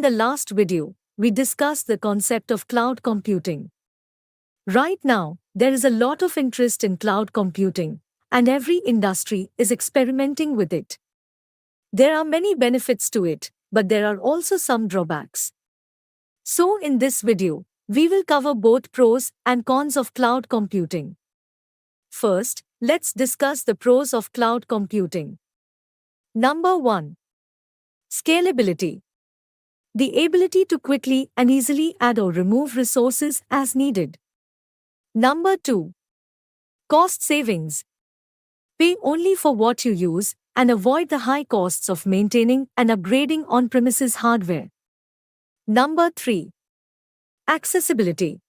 the last video, we discussed the concept of cloud computing. Right now, there is a lot of interest in cloud computing, and every industry is experimenting with it. There are many benefits to it, but there are also some drawbacks. So, in this video, we will cover both pros and cons of cloud computing. First, let's discuss the pros of cloud computing. Number 1. Scalability. The ability to quickly and easily add or remove resources as needed. Number 2. Cost savings. Pay only for what you use and avoid the high costs of maintaining and upgrading on-premises hardware. Number 3. Accessibility.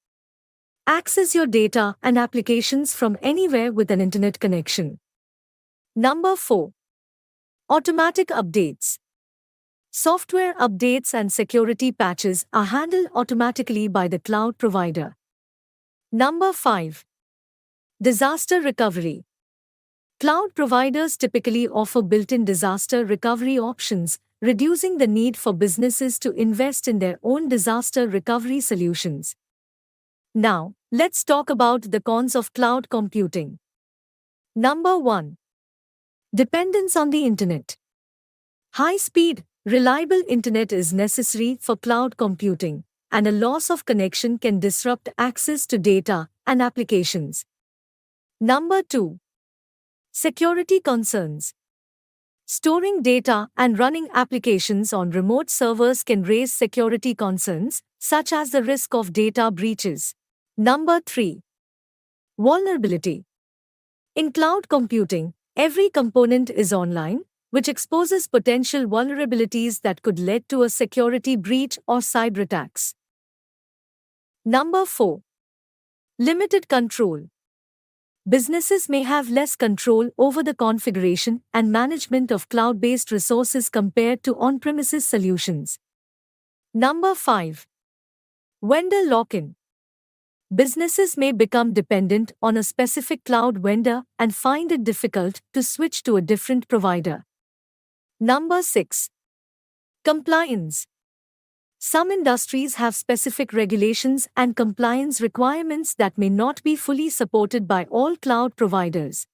Access your data and applications from anywhere with an internet connection. Number 4. Automatic updates. Software updates and security patches are handled automatically by the cloud provider. Number 5. Disaster recovery. Cloud providers typically offer built-in disaster recovery options, reducing the need for businesses to invest in their own disaster recovery solutions. Now, let's talk about the cons of cloud computing. Number 1. Dependence on the internet. High-speed, reliable internet is necessary for cloud computing, and a loss of connection can disrupt access to data and applications. Number 2. Security concerns. Storing data and running applications on remote servers can raise security concerns, such as the risk of data breaches. Number 3. Vulnerability. In cloud computing, every component is online, which exposes potential vulnerabilities that could lead to a security breach or cyber attacks. Number 4. Limited control. Businesses may have less control over the configuration and management of cloud-based resources compared to on-premises solutions. Number 5. Vendor lock-in. Businesses may become dependent on a specific cloud vendor and find it difficult to switch to a different provider. Number 6. Compliance. Some industries have specific regulations and compliance requirements that may not be fully supported by all cloud providers.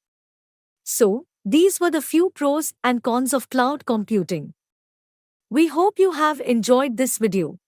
So, these were the few pros and cons of cloud computing. We hope you have enjoyed this video.